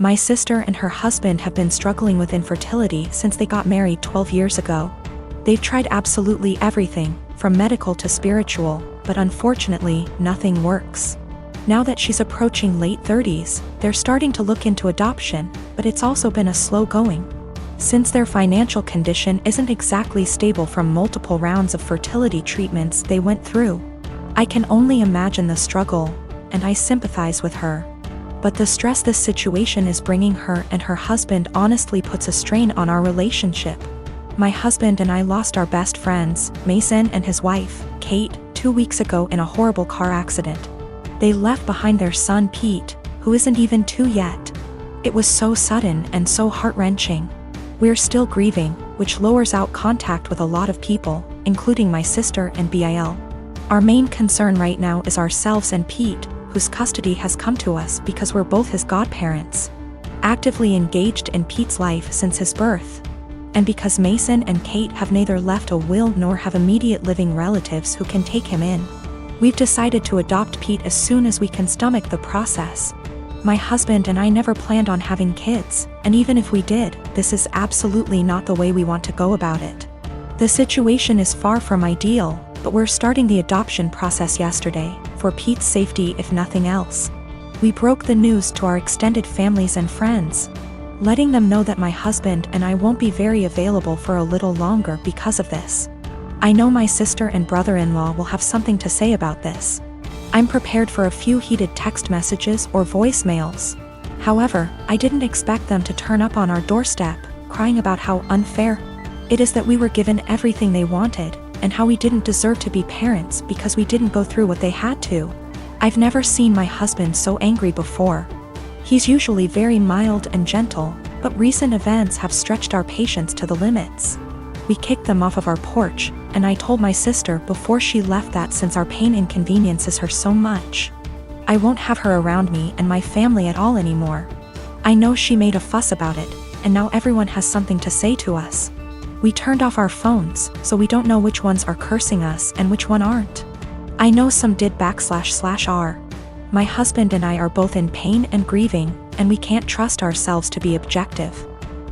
My sister and her husband have been struggling with infertility since they got married 12 years ago. They've tried absolutely everything, from medical to spiritual, but unfortunately, nothing works. Now that she's approaching late 30s, they're starting to look into adoption, but it's also been a slow going. Since their financial condition isn't exactly stable from multiple rounds of fertility treatments they went through. I can only imagine the struggle, and I sympathize with her. But the stress this situation is bringing her and her husband honestly puts a strain on our relationship. My husband and I lost our best friends, Mason and his wife, Kate, 2 weeks ago in a horrible car accident. They left behind their son Pete, who isn't even 2 yet. It was so sudden and so heart-wrenching. We're still grieving, which lowers out contact with a lot of people, including my sister and Bil. Our main concern right now is ourselves and Pete, whose custody has come to us because we're both his godparents. Actively engaged in Pete's life since his birth. And because Mason and Kate have neither left a will nor have immediate living relatives who can take him in. We've decided to adopt Pete as soon as we can stomach the process. My husband and I never planned on having kids, and even if we did, this is absolutely not the way we want to go about it. The situation is far from ideal, but we're starting the adoption process yesterday, for Pete's safety if nothing else. We broke the news to our extended families and friends, letting them know that my husband and I won't be very available for a little longer because of this. I know my sister and brother-in-law will have something to say about this. I'm prepared for a few heated text messages or voicemails. However, I didn't expect them to turn up on our doorstep, crying about how unfair it is that we were given everything they wanted, and how we didn't deserve to be parents because we didn't go through what they had to. I've never seen my husband so angry before. He's usually very mild and gentle, but recent events have stretched our patience to the limits. We kicked them off of our porch, and I told my sister before she left that since our pain inconveniences her so much, I won't have her around me and my family at all anymore. I know she made a fuss about it, and now everyone has something to say to us. We turned off our phones, so we don't know which ones are cursing us and which one aren't. I know some did //r. My husband and I are both in pain and grieving, and we can't trust ourselves to be objective.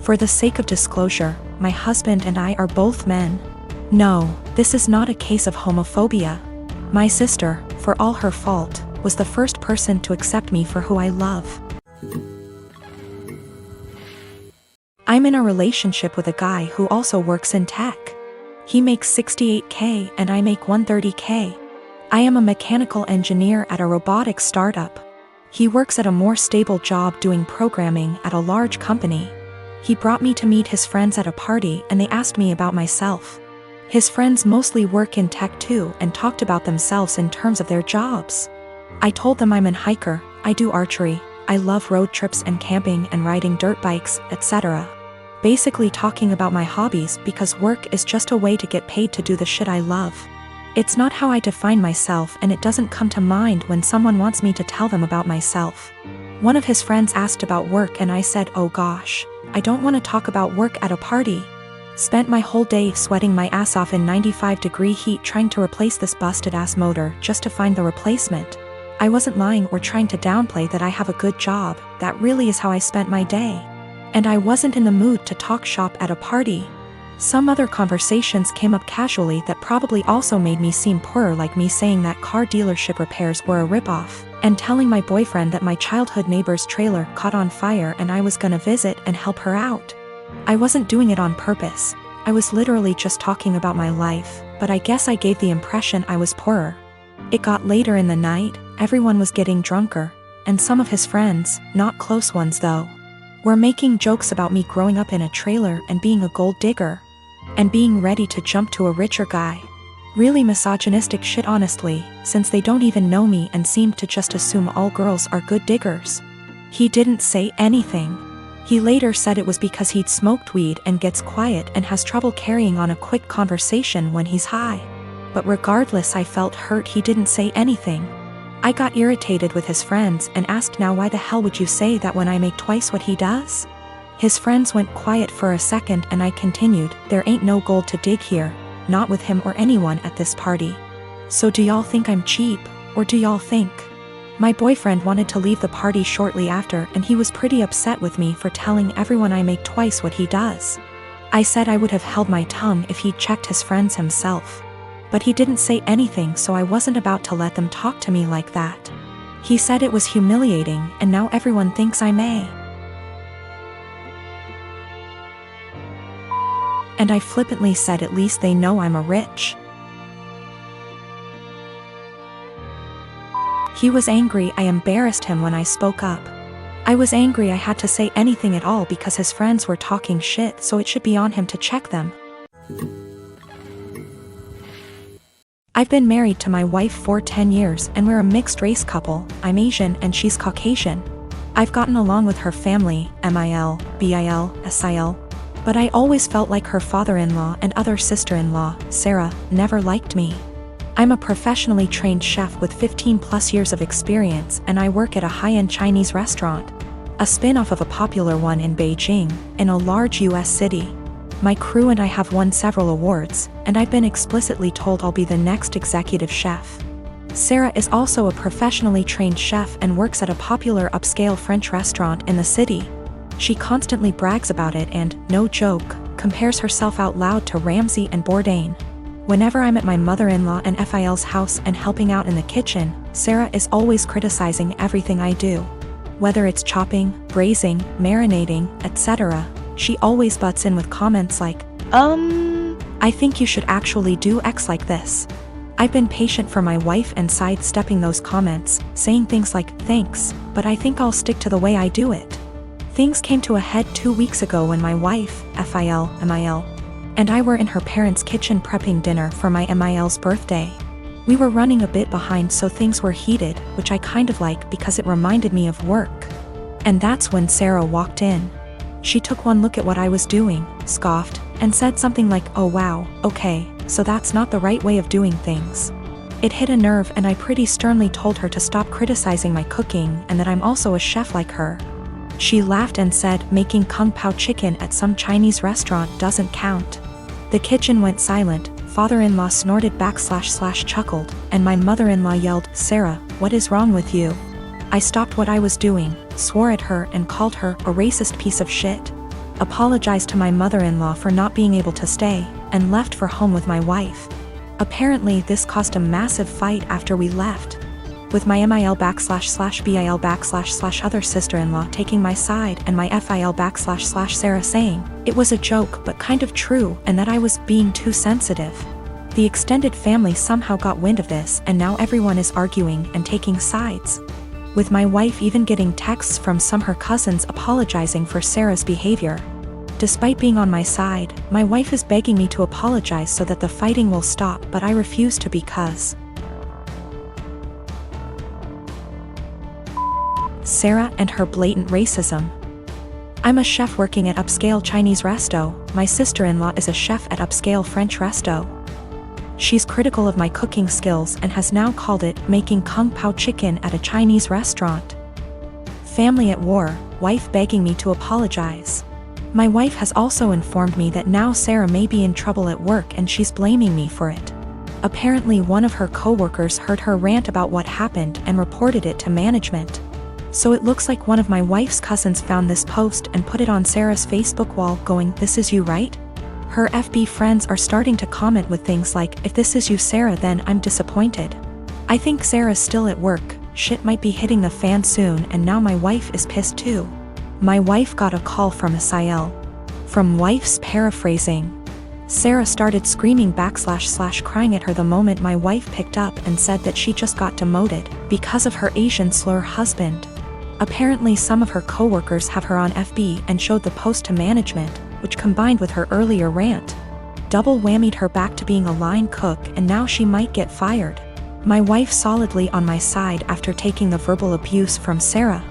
For the sake of disclosure, my husband and I are both men. No, this is not a case of homophobia. My sister, for all her fault, was the first person to accept me for who I love. I'm in a relationship with a guy who also works in tech. He makes $68K and I make $130K. I am a mechanical engineer at a robotics startup. He works at a more stable job doing programming at a large company. He brought me to meet his friends at a party and they asked me about myself. His friends mostly work in tech too and talked about themselves in terms of their jobs. I told them I'm an hiker, I do archery, I love road trips and camping and riding dirt bikes, etc. Basically talking about my hobbies because work is just a way to get paid to do the shit I love. It's not how I define myself and it doesn't come to mind when someone wants me to tell them about myself. One of his friends asked about work and I said, oh gosh, I don't want to talk about work at a party. Spent my whole day sweating my ass off in 95-degree heat trying to replace this busted-ass motor just to find the replacement. I wasn't lying or trying to downplay that I have a good job, that really is how I spent my day. And I wasn't in the mood to talk shop at a party. Some other conversations came up casually that probably also made me seem poorer, like me saying that car dealership repairs were a ripoff, and telling my boyfriend that my childhood neighbor's trailer caught on fire and I was gonna visit and help her out. I wasn't doing it on purpose, I was literally just talking about my life, but I guess I gave the impression I was poorer. It got later in the night, everyone was getting drunker, and some of his friends, not close ones though, were making jokes about me growing up in a trailer and being a gold digger, and being ready to jump to a richer guy. Really misogynistic shit honestly, since they don't even know me and seemed to just assume all girls are good diggers. He didn't say anything. He later said it was because he'd smoked weed and gets quiet and has trouble carrying on a quick conversation when he's high. But regardless, I felt hurt he didn't say anything. I got irritated with his friends and asked, now why the hell would you say that when I make twice what he does? His friends went quiet for a second and I continued, there ain't no gold to dig here, not with him or anyone at this party. So do y'all think I'm cheap, or do y'all think My boyfriend wanted to leave the party shortly after, and he was pretty upset with me for telling everyone I make twice what he does. I said I would have held my tongue if he'd checked his friends himself. But he didn't say anything, so I wasn't about to let them talk to me like that. He said it was humiliating, and now everyone thinks I may. And I flippantly said at least they know I'm a rich. He was angry. I embarrassed him when I spoke up. I was angry I had to say anything at all because his friends were talking shit, so it should be on him to check them. I've been married to my wife for 10 years and we're a mixed race couple. I'm Asian and she's Caucasian. I've gotten along with her family, MIL, BIL, SIL. But I always felt like her father-in-law and other sister-in-law, Sarah, never liked me. I'm a professionally trained chef with 15+ years of experience and I work at a high-end Chinese restaurant, a spin-off of a popular one in Beijing, in a large US city. My crew and I have won several awards, and I've been explicitly told I'll be the next executive chef. Sarah is also a professionally trained chef and works at a popular upscale French restaurant in the city. She constantly brags about it and, no joke, compares herself out loud to Ramsay and Bourdain. Whenever I'm at my mother-in-law and FIL's house and helping out in the kitchen, Sarah is always criticizing everything I do. Whether it's chopping, braising, marinating, etc., she always butts in with comments like, I think you should actually do X like this. I've been patient for my wife and sidestepping those comments, saying things like, thanks, but I think I'll stick to the way I do it. Things came to a head 2 weeks ago when my wife, FIL, MIL, and I were in her parents' kitchen prepping dinner for my MIL's birthday. We were running a bit behind, so things were heated, which I kind of like because it reminded me of work. And that's when Sarah walked in. She took one look at what I was doing, scoffed, and said something like, oh wow, okay, so that's not the right way of doing things. It hit a nerve and I pretty sternly told her to stop criticizing my cooking and that I'm also a chef like her. She laughed and said making kung pao chicken at some Chinese restaurant doesn't count. The kitchen went silent, father-in-law snorted / chuckled, and my mother-in-law yelled, Sarah, what is wrong with you? I stopped what I was doing, swore at her and called her a racist piece of shit, apologized to my mother-in-law for not being able to stay, and left for home with my wife. Apparently this caused a massive fight after we left, with my MIL / BIL / other sister-in-law taking my side and my FIL / Sarah saying, it was a joke but kind of true and that I was being too sensitive. The extended family somehow got wind of this and now everyone is arguing and taking sides, with my wife even getting texts from some her cousins apologizing for Sarah's behavior. Despite being on my side, my wife is begging me to apologize so that the fighting will stop, but I refuse to because Sarah and her blatant racism. I'm a chef working at upscale Chinese resto, my sister-in-law is a chef at upscale French resto. She's critical of my cooking skills and has now called it making kung pao chicken at a Chinese restaurant. Family at war, wife begging me to apologize. My wife has also informed me that now Sarah may be in trouble at work and she's blaming me for it. Apparently one of her co-workers heard her rant about what happened and reported it to management. So it looks like one of my wife's cousins found this post and put it on Sarah's Facebook wall going, this is you, right? Her FB friends are starting to comment with things like, if this is you Sarah then I'm disappointed. I think Sarah's still at work, shit might be hitting the fan soon and now my wife is pissed too. My wife got a call from SIL. From wife's paraphrasing. Sarah started screaming back / crying at her the moment my wife picked up and said that she just got demoted because of her Asian slur husband. Apparently some of her co-workers have her on FB and showed the post to management, which combined with her earlier rant, double whammied her back to being a line cook and now she might get fired. My wife solidly on my side after taking the verbal abuse from Sarah.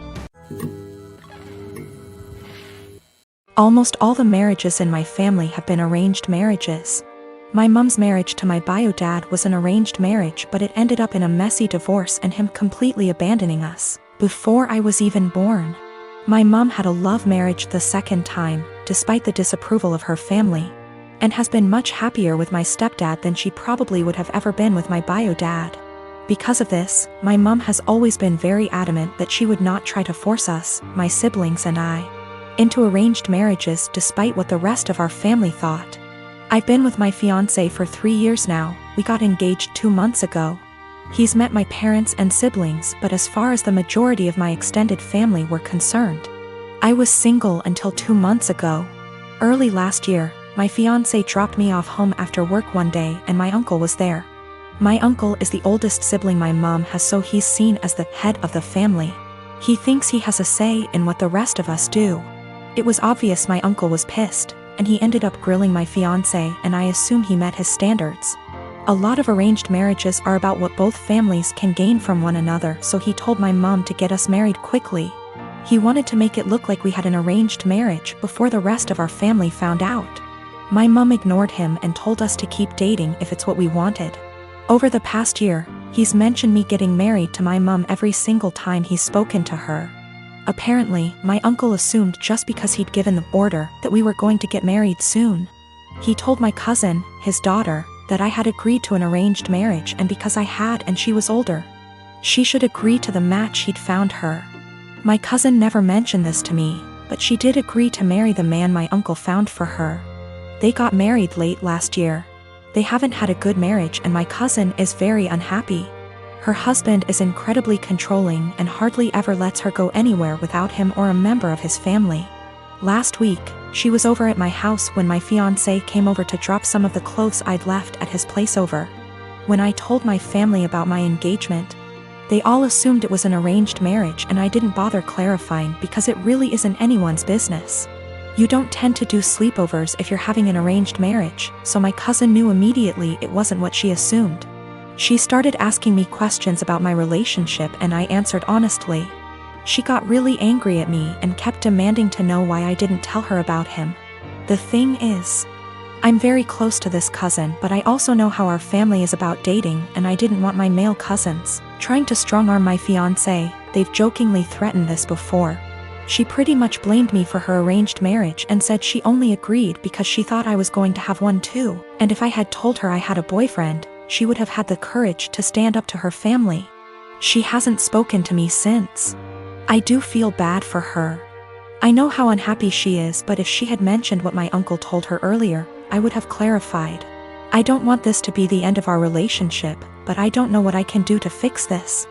Almost all the marriages in my family have been arranged marriages. My mom's marriage to my bio dad was an arranged marriage, but it ended up in a messy divorce and him completely abandoning us before I was even born. My mom had a love marriage the second time, despite the disapproval of her family, and has been much happier with my stepdad than she probably would have ever been with my bio dad. Because of this, my mom has always been very adamant that she would not try to force us, my siblings and I, into arranged marriages despite what the rest of our family thought. I've been with my fiancé for 3 years now. We got engaged 2 months ago. He's met my parents and siblings, but as far as the majority of my extended family were concerned, I was single until 2 months ago. Early last year, my fiancé dropped me off home after work one day and my uncle was there. My uncle is the oldest sibling my mom has, so he's seen as the head of the family. He thinks he has a say in what the rest of us do. It was obvious my uncle was pissed, and he ended up grilling my fiancé, and I assume he met his standards. A lot of arranged marriages are about what both families can gain from one another, so he told my mom to get us married quickly. He wanted to make it look like we had an arranged marriage before the rest of our family found out. My mom ignored him and told us to keep dating if it's what we wanted. Over the past year, he's mentioned me getting married to my mom every single time he's spoken to her. Apparently, my uncle assumed just because he'd given the order that we were going to get married soon. He told my cousin, his daughter, that I had agreed to an arranged marriage, and because I had and she was older, she should agree to the match he'd found her. My cousin never mentioned this to me, but she did agree to marry the man my uncle found for her. They got married late last year. They haven't had a good marriage and my cousin is very unhappy. Her husband is incredibly controlling and hardly ever lets her go anywhere without him or a member of his family. Last week, she was over at my house when my fiancé came over to drop some of the clothes I'd left at his place over. When I told my family about my engagement, they all assumed it was an arranged marriage and I didn't bother clarifying because it really isn't anyone's business. You don't tend to do sleepovers if you're having an arranged marriage, so my cousin knew immediately it wasn't what she assumed. She started asking me questions about my relationship and I answered honestly. She got really angry at me and kept demanding to know why I didn't tell her about him. The thing is, I'm very close to this cousin, but I also know how our family is about dating and I didn't want my male cousins trying to strong-arm my fiancé. They've jokingly threatened this before. She pretty much blamed me for her arranged marriage and said she only agreed because she thought I was going to have one too, and if I had told her I had a boyfriend, she would have had the courage to stand up to her family. She hasn't spoken to me since. I do feel bad for her. I know how unhappy she is, but if she had mentioned what my uncle told her earlier, I would have clarified. I don't want this to be the end of our relationship, but I don't know what I can do to fix this.